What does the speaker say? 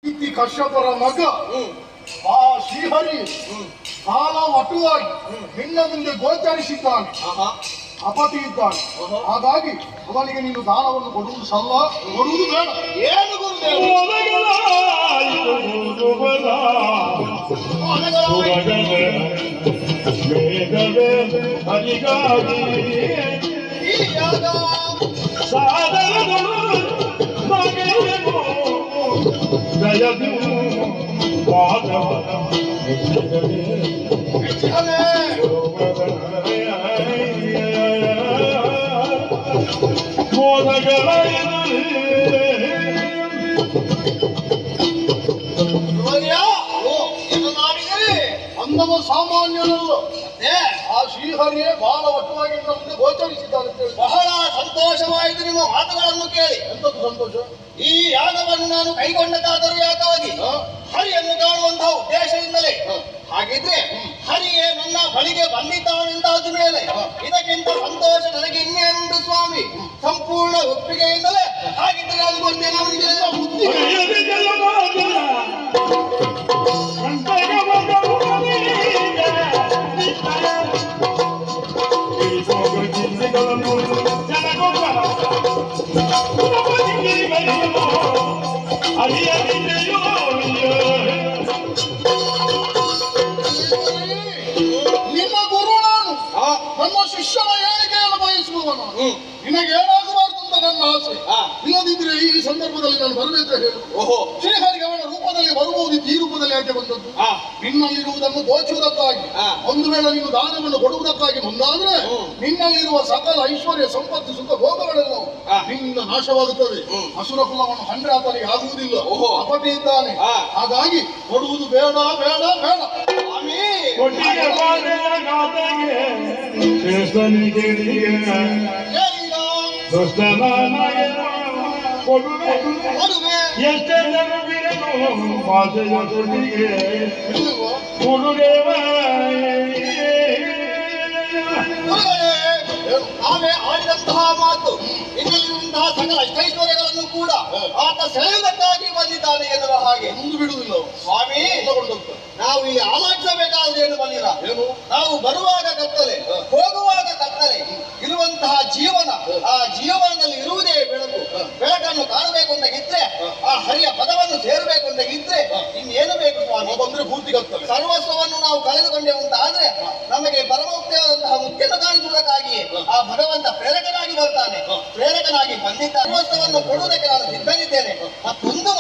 ಇತಿ ಕಶ್ಯಪರ ಮಗ ಆ ಶ್ರೀಹರಿ ಕಾಲ ವಟುವಾಗಿ ನಿನ್ನ ಮುಂದೆ ಗೋಚರಿಸಿದ್ದಾನೆ, ಅಪತಿ ಇದ್ದಾನೆ. ಹಾಗಾಗಿ ಅವನಿಗೆ ನೀನು ದಾನವನ್ನು ಕೊಡುವುದು ಸಲ್ಲ, ಕೊಡುವುದು ಬೇಡ. ಏನು ಗುರುದೇವ ಅಂದವ ಸಾಮಾನ್ಯನಲ್ಲ. ಆ ಶ್ರೀಹರಿಯೇ ಬಹಳ ವಟವಾಗಿ ಮುಂದೆ ಗೋಚರಿಸಿದ್ದಾನೆ. ಬಹಳ ಸಂತೋಷವಾಯಿತು ನಿಮ್ಮ ಮಾತುಗಳನ್ನು ಕೇಳಿ. ಎಂತದ್ದು ಸಂತೋಷ? ಈ ಯಾಗವನ್ನು ನಾನು ಕೈಗೊಂಡದ್ದಾದರೂ ಯಾಕವಾಗಿ ಹರಿಯನ್ನು ಕಾಣುವಂತಹ ಉದ್ದೇಶದಿಂದಲೇ. ಹಾಗಿದ್ರೆ ಹರಿಯೇ ನನ್ನ ಬಳಿಗೆ ಬಂದಿದ್ದಾನೆಂದಾದ ಮೇಲೆ ಇದಕ್ಕಿಂತ ಸಂತೋಷ ನನಗೆ ಇನ್ನೇನುಂಟು ಸ್ವಾಮಿ? ಸಂಪೂರ್ಣ ಒಪ್ಪಿಗೆಯಿಂದಲೇ ಹಾಗಿದ್ರೆ ಅದು ಬಂದೆ ನಮಗೆ ಬುದ್ಧಿ. ನಿಮ್ಮ ಗುರು ನಾನು, ನನ್ನ ಶಿಷ್ಯನ ಹೇಳಿಕೆಯನ್ನು ಬಯಸುವವನು. ನಿನಗೇನಾಗಬಾರದು ಅಂತ ನನ್ನ ಆಸೆ. ಇಲ್ಲದಿದ್ರೆ ಈ ಸಂದರ್ಭದಲ್ಲಿ ನಾನು ಬರಬೇಕು ಹೇಳು. ಶ್ರೀಹರಿಗೆ ಅವನ ರೂಪದಲ್ಲಿ ಬರುವುದು, ಈ ರೂಪದಲ್ಲಿ ಯಾಕೆ ಬಂದದ್ದು? ನಿನ್ನಲ್ಲಿರುವುದನ್ನು ದೋಚುವುದಕ್ಕಾಗಿ, ಒಂದು ವೇಳೆ ನೀನು ದಾನವನ್ನು ಕೊಡುವುದಕ್ಕಾಗಿ ಮುಂದಾದ್ರೆ ನಿನ್ನಲ್ಲಿರುವ ಸಕಲ ಐಶ್ವರ್ಯ ಸಂಪತ್ತು ಸುಖ ಭೋಗಗಳೆಲ್ಲವೂ ನಿನ್ನಿಂದ ನಾಶವಾಗುತ್ತದೆ. ಅಸುರ ಕುಲವನ್ನು ಕಂಡ್ರೆ ಆತನಿಗೆ ಆಗುವುದಿಲ್ಲ, ಅಪಟಿ ಇದ್ದಾನೆ. ಹಾಗಾಗಿ ಕೊಡುವುದು ಬೇಡ ಬೇಡ ಬೇಡ. ಎಷ್ಟೇ ಜನ ಬಿರನು ಭಾಷೆಯ ಕೊಟ್ಟಿಗೆ ಕೊಡುದೇವ ನಾವೇ ಆಡಿದಂತಹ ಮಾತು, ಇನ್ನಲ್ಲಿರುವಂತಹ ಸಕಲ ಐಶ್ವರ್ಯಗಳನ್ನು ಕೂಡ ಆತ ಸೆಳೆಯುವುದಕ್ಕಾಗಿ ಬಂದಿದ್ದಾನೆ ಎನ್ನುವ ಹಾಗೆ ಮುಂದೆ ಬಿಡುವುದಿಲ್ಲ ಸ್ವಾಮಿ. ನಾವು ಇಲ್ಲಿ ಆಲೋಚಿಸಬೇಕಾದೇನು ಬಂದಿಲ್ಲ. ನಾವು ಬರುವಾಗ ಕತ್ತಲೆ, ಹೋಗುವಾಗ ಕತ್ತಲೆ ಇರುವಂತಹ ಜೀವನ, ಆ ಜೀವನದಲ್ಲಿ ಇರುವುದೇ ಬೆಳಕು. ಬೆಳಕನ್ನು ಕಾಣಬೇಕು ಅಂತ ಇದ್ರೆ, ಆ ಹರಿಯ ಪದವನ್ನು ಸೇರಬೇಕು ಅಂತ ಇದ್ರೆ ಇನ್ನೇನು ಬೇಕು ಸ್ವಾಮಿ? ಬಂದ್ರೆ ಪೂರ್ತಿ ಕತ್ತಲೆ. ಸರ್ವಸ್ವವನ್ನು ನಾವು ಕಳೆದುಕೊಂಡೇವು ಅಂತ ಆದ್ರೆ ನಮಗೆ ಪರಮೋಕ್ತಿಯಾದಂತಹ ಮುಖ್ಯನ ಕಾಣಿಸುವುದಕ್ಕಾಗಿಯೇ ಆ ಭಗವಂತ ಪ್ರೇರಕನಾಗಿ ಬರ್ತಾನೆ. ಪ್ರೇರಕನಾಗಿ ಬಂದಿದ್ದ ಸರ್ವಸ್ವವನ್ನು ಕೊಡುವುದಕ್ಕೆ ನಾನು ಸಿದ್ಧನಿದ್ದೇನೆ. ಮತ್ತೊಂದು